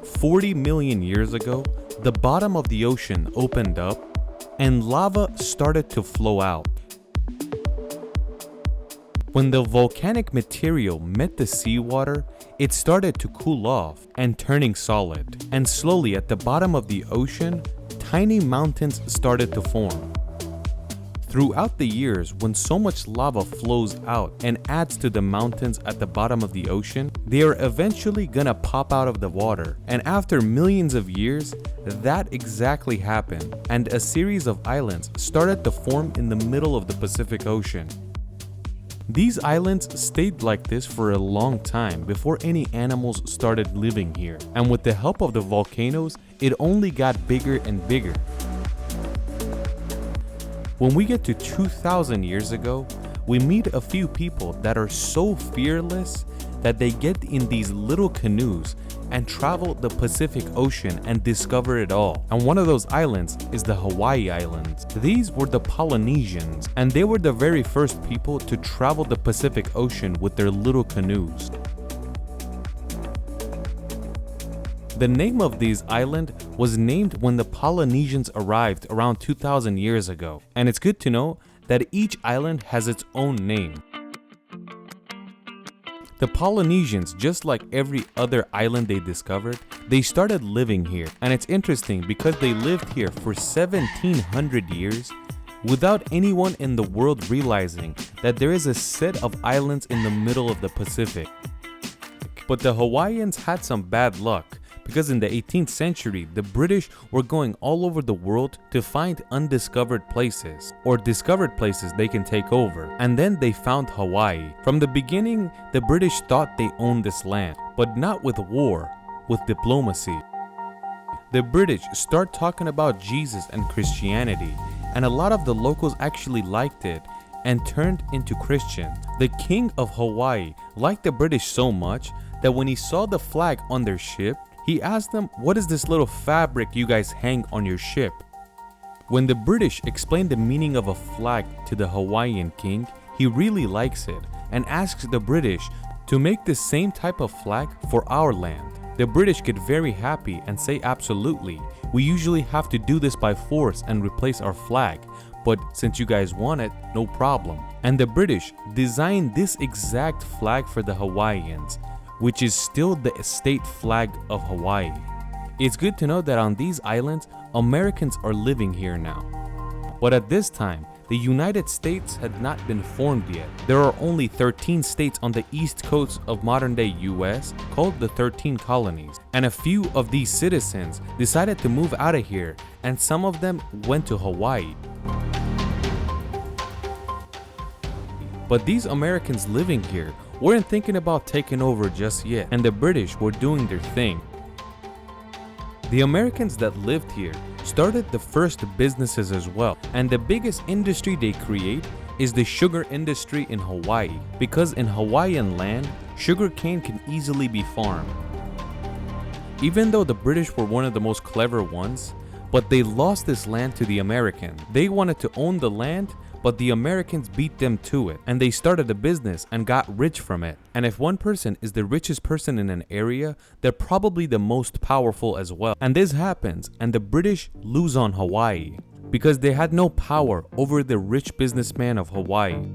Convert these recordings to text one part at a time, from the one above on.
40 million years ago, the bottom of the ocean opened up and lava started to flow out. When the volcanic material met the seawater, it started to cool off and turning solid. And slowly at the bottom of the ocean, tiny mountains started to form. Throughout the years, when so much lava flows out and adds to the mountains at the bottom of the ocean, they are eventually gonna pop out of the water. And after millions of years, that exactly happened, and a series of islands started to form in the middle of the Pacific Ocean. These islands stayed like this for a long time before any animals started living here, and with the help of the volcanoes, it only got bigger and bigger. When we get to 2,000 years ago, we meet a few people that are so fearless that they get in these little canoes and travel the Pacific Ocean and discover it all. And one of those islands is the Hawaii Islands. These were the Polynesians, and they were the very first people to travel the Pacific Ocean with their little canoes. The name of this island was named when the Polynesians arrived around 2,000 years ago, and it's good to know that each island has its own name. The Polynesians, just like every other island they discovered, they started living here, and it's interesting because they lived here for 1,700 years without anyone in the world realizing that there is a set of islands in the middle of the Pacific. But the Hawaiians had some bad luck, because in the 18th century, the British were going all over the world to find undiscovered places, or discovered places they can take over, and then they found Hawaii. From the beginning, the British thought they owned this land, but not with war, with diplomacy. The British start talking about Jesus and Christianity, and a lot of the locals actually liked it and turned into Christian. The king of Hawaii liked the British so much that when he saw the flag on their ship, he asked them, "What is this little fabric you guys hang on your ship?" When the British explained the meaning of a flag to the Hawaiian king, he really likes it and asks the British to make the same type of flag for our land. The British get very happy and say, "Absolutely, we usually have to do this by force and replace our flag, but since you guys want it, no problem." And the British designed this exact flag for the Hawaiians, which is still the state flag of Hawaii. It's good to know that on these islands, Americans are living here now. But at this time, the United States had not been formed yet. There are only 13 states on the east coast of modern-day US called the 13 colonies. And a few of these citizens decided to move out of here, and some of them went to Hawaii. But these Americans living here weren't thinking about taking over just yet, and the British were doing their thing. The Americans that lived here started the first businesses as well, and the biggest industry they create is the sugar industry in Hawaii, because in Hawaiian land, sugarcane can easily be farmed. Even though the British were one of the most clever ones, but they lost this land to the Americans. They wanted to own the land, but the Americans beat them to it, and they started a business and got rich from it. And if one person is the richest person in an area, they're probably the most powerful as well. And this happens, and the British lose on Hawaii because they had no power over the rich businessman of Hawaii.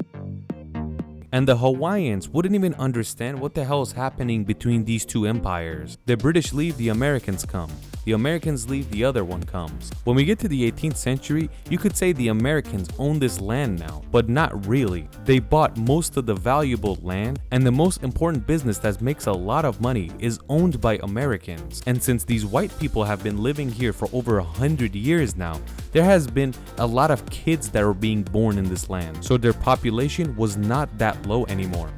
And the Hawaiians wouldn't even understand what the hell is happening between these two empires. The British leave, the Americans come. The Americans leave, the other one comes. When we get to the 18th century, you could say the Americans own this land now, but not really. They bought most of the valuable land, and the most important business that makes a lot of money is owned by Americans. And since these white people have been living here for over 100 years now, there has been a lot of kids that are being born in this land, so their population was not that low anymore.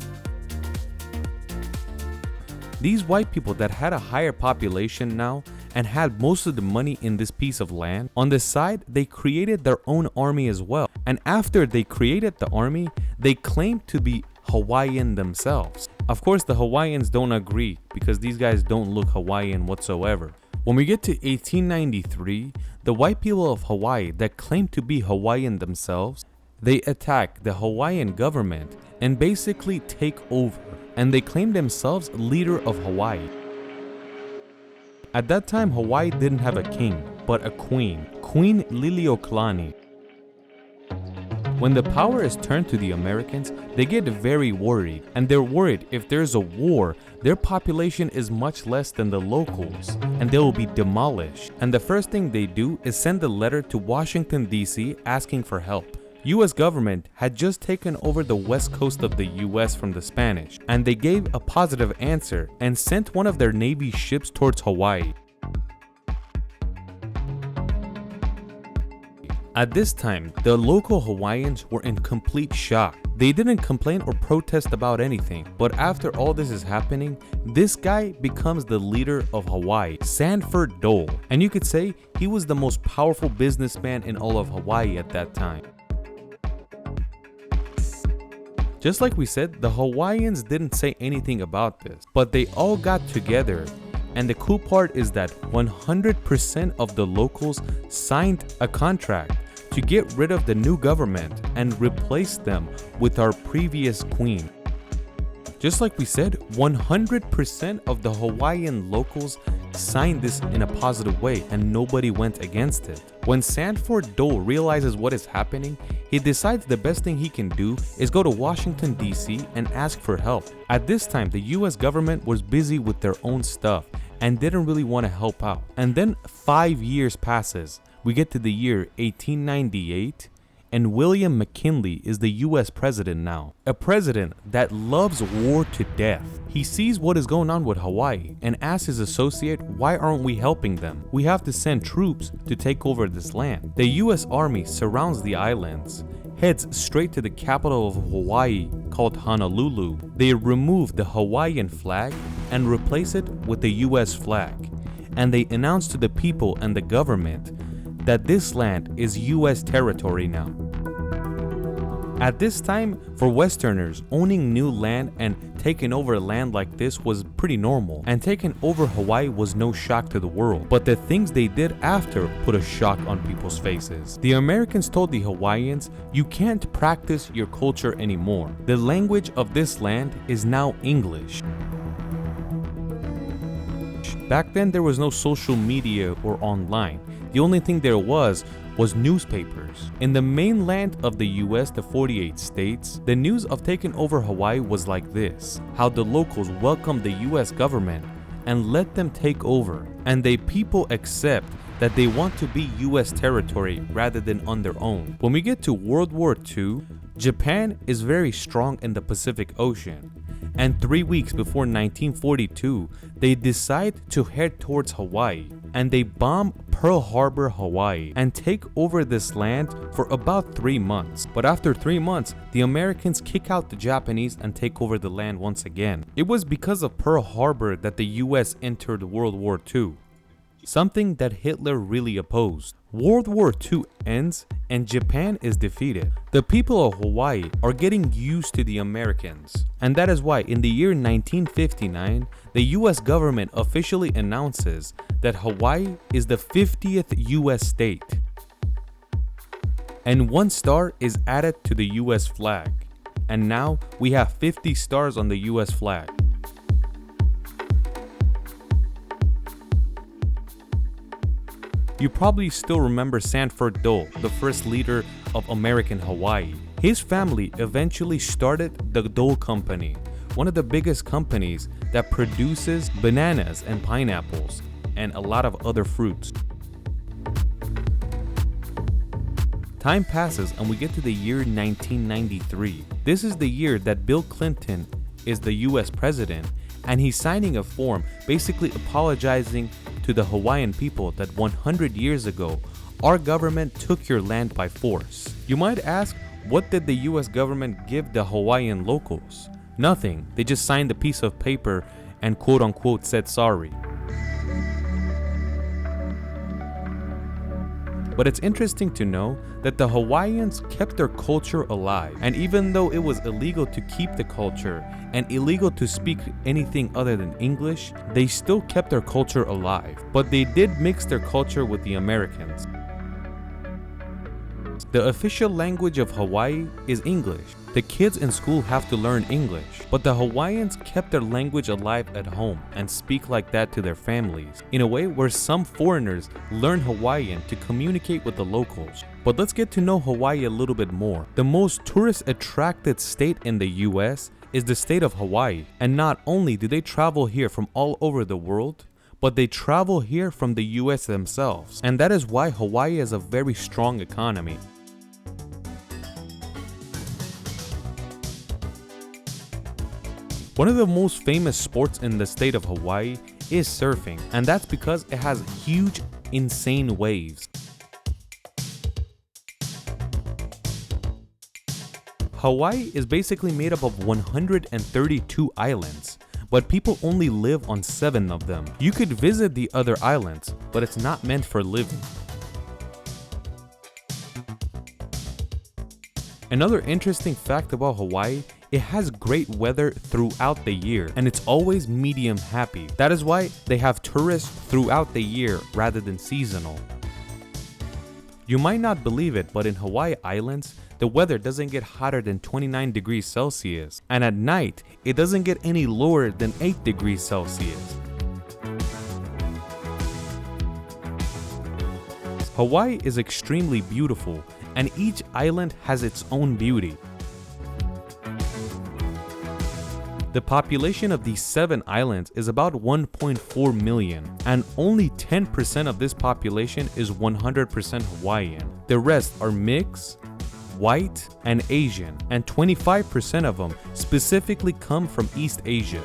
These white people that had a higher population now and had most of the money in this piece of land, on the side they created their own army as well. And after they created the army, they claimed to be Hawaiian themselves. Of course, the Hawaiians don't agree because these guys don't look Hawaiian whatsoever. When we get to 1893, the white people of Hawaii that claim to be Hawaiian themselves, they attack the Hawaiian government and basically take over, and they claim themselves leader of Hawaii. At that time, Hawaii didn't have a king, but a queen, Queen Liliuokalani. When the power is turned to the Americans, they get very worried, and they're worried if there's a war, their population is much less than the locals, and they will be demolished. And the first thing they do is send a letter to Washington, D.C. asking for help. US government had just taken over the west coast of the US from the Spanish, and they gave a positive answer and sent one of their Navy ships towards Hawaii. At this time, the local Hawaiians were in complete shock. They didn't complain or protest about anything, but after all this is happening, this guy becomes the leader of Hawaii, Sanford Dole, and you could say he was the most powerful businessman in all of Hawaii at that time. Just like we said, the Hawaiians didn't say anything about this, but they all got together. And the cool part is that 100% of the locals signed a contract to get rid of the new government and replace them with our previous queen. Just like we said, 100% of the Hawaiian locals signed this in a positive way and nobody went against it. When Sanford Dole realizes what is happening, he decides the best thing he can do is go to Washington, D.C. and ask for help. At this time, the US government was busy with their own stuff and didn't really want to help out. And then 5 years passes. We get to the year 1898, and William McKinley is the US president now. A president that loves war to death. He sees what is going on with Hawaii and asks his associate, why aren't we helping them? We have to send troops to take over this land. The US Army surrounds the islands, heads straight to the capital of Hawaii called Honolulu. They remove the Hawaiian flag and replace it with the US flag. And they announce to the people and the government that this land is US territory now. At this time, for Westerners, owning new land and taking over land like this was pretty normal, and taking over Hawaii was no shock to the world. But the things they did after put a shock on people's faces. The Americans told the Hawaiians, you can't practice your culture anymore. The language of this land is now English. Back then, there was no social media or online. The only thing there was newspapers. In the mainland of the US, the 48 states, the news of taking over Hawaii was like this: how the locals welcomed the US government and let them take over, and the people accept that they want to be US territory rather than on their own. When we get to World War II, Japan is very strong in the Pacific Ocean. And 3 weeks before 1942, they decide to head towards Hawaii, and they bomb Pearl Harbor, Hawaii, and take over this land for about 3 months. But after 3 months, the Americans kick out the Japanese and take over the land once again. It was because of Pearl Harbor that the US entered World War II, something that Hitler really opposed. World War II ends and Japan is defeated. The people of Hawaii are getting used to the Americans, and that is why in the year 1959, the US government officially announces that Hawaii is the 50th US state, and 1 star is added to the US flag, and now we have 50 stars on the US flag. You probably still remember Sanford Dole, the first leader of American Hawaii. His family eventually started the Dole Company, one of the biggest companies that produces bananas and pineapples and a lot of other fruits. Time passes and we get to the year 1993. This is the year that Bill Clinton is the US president, and he's signing a form basically apologizing to the Hawaiian people that 100 years ago, our government took your land by force. You might ask, what did the US government give the Hawaiian locals? Nothing. They just signed a piece of paper and quote unquote said sorry. But it's interesting to know that the Hawaiians kept their culture alive, and even though it was illegal to keep the culture and illegal to speak anything other than English, they still kept their culture alive. But they did mix their culture with the Americans. The official language of Hawaii is English. The kids in school have to learn English, but the Hawaiians kept their language alive at home and speak like that to their families, in a way where some foreigners learn Hawaiian to communicate with the locals. But let's get to know Hawaii a little bit more. The most tourist-attracted state in the US is the state of Hawaii, and not only do they travel here from all over the world, but they travel here from the US themselves, and that is why Hawaii has a very strong economy. One of the most famous sports in the state of Hawaii is surfing, and that's because it has huge, insane waves. Hawaii is basically made up of 132 islands, but people only live on 7 of them. You could visit the other islands, but it's not meant for living. Another interesting fact about Hawaii, it has great weather throughout the year, and it's always medium happy. That is why they have tourists throughout the year rather than seasonal. You might not believe it, but in Hawaii Islands, the weather doesn't get hotter than 29 degrees Celsius, and at night, it doesn't get any lower than 8 degrees Celsius. Hawaii is extremely beautiful, and each island has its own beauty. The population of these 7 islands is about 1.4 million, and only 10% of this population is 100% Hawaiian. The rest are mixed, white, and Asian, and 25% of them specifically come from East Asia.